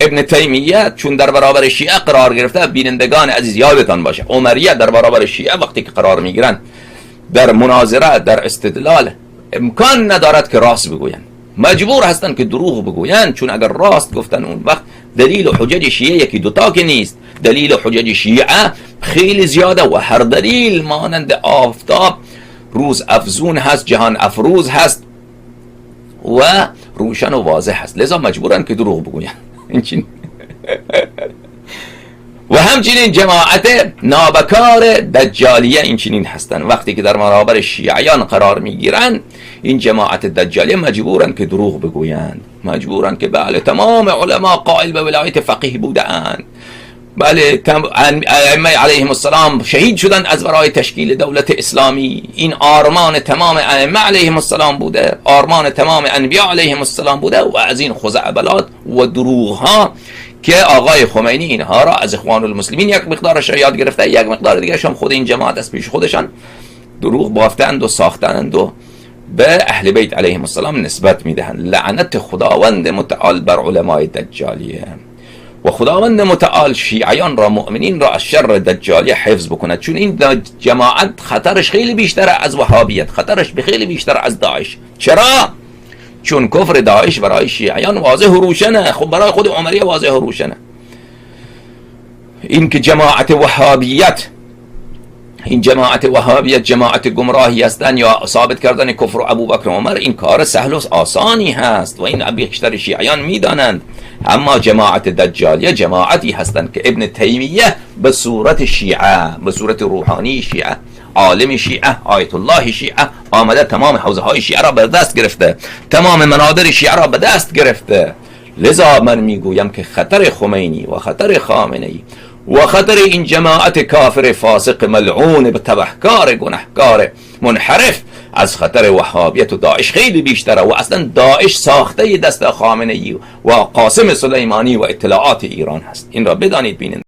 ابن تیمیه چون در برابر شیعه قرار گرفته، بینندگان عزیز یادتان باشه عمریه در برابر شیعه وقتی که قرار میگیرن در مناظره، در استدلال، امکان ندارد که راست بگوین، مجبور هستن که دروغ بگوین، چون اگر راست گفتن اون وقت دلیل و حجج شیعه یکی دوتا که نیست، دلیل و حجج شیعه خیلی زیاده و هر دلیل مانند آفتاب روز افزون هست، جهان افروز هست و روشن و واضح هست، لذا مجبورن که دروغ بگوین. و همچنین جماعت نابکار دجالیه این چنین هستن، وقتی که در برابر شیعیان قرار میگیرن این جماعت دجالیه مجبورن که دروغ بگویند، مجبورن که بله تمام علما قائل به ولایت فقیه بودند، بله ائمه علیهم السلام شهید شدن از برای تشکیل دولت اسلامی، این آرمان تمام ائمه علیهم السلام بوده، آرمان تمام انبیا علیهم السلام بوده و از این خزعبلات و دروغ ها که آقای خمینی اینها را از اخوان المسلمین یک مقدارش را یاد گرفته، یک مقدار دیگه هم خود این جماعت از پیش خودشان دروغ بافتند و ساختند و به اهل بیت علیهم السلام نسبت میدهند. لعنت خداوند متعال بر علمای دجالیه و خداوند متعال شیعیان را، مؤمنین را از شر دجالیه حفظ بکند، چون این جماعت خطرش خیلی بیشتر از وهابیت، خطرش خیلی بیشتر از داعش. چرا؟ چون کفر داعش برای شیعیان واضح و روشنه، خب برای خود عمریه واضح و روشنه. این که جماعت وهابیت، این جماعت وهابیت جماعت گمراهی هستند یا ثابت کردن کفر و ابوبکر و عمر، این کار سهل و آسانی هست و این بیشتر شیعیان میدانند. اما جماعت دجالیه جماعتی هستند که ابن تیمیه به صورت شیعه، به صورت روحانی شیعه، عالم شیعه، آیت الله شیعه آمده تمام حوزه های شیعه را به دست گرفته، تمام منادر شیعه را به دست گرفته. لذا من میگویم که خطر خمینی و خطر خامنه‌ای و خطر این جماعت کافر فاسق ملعون به تبهکار گناهکار منحرف از خطر وهابیت و داعش خیلی بیشتره و اصلا داعش ساخته دست خامنه‌ای و قاسم سلیمانی و اطلاعات ایران هست. این را بدانید. بینید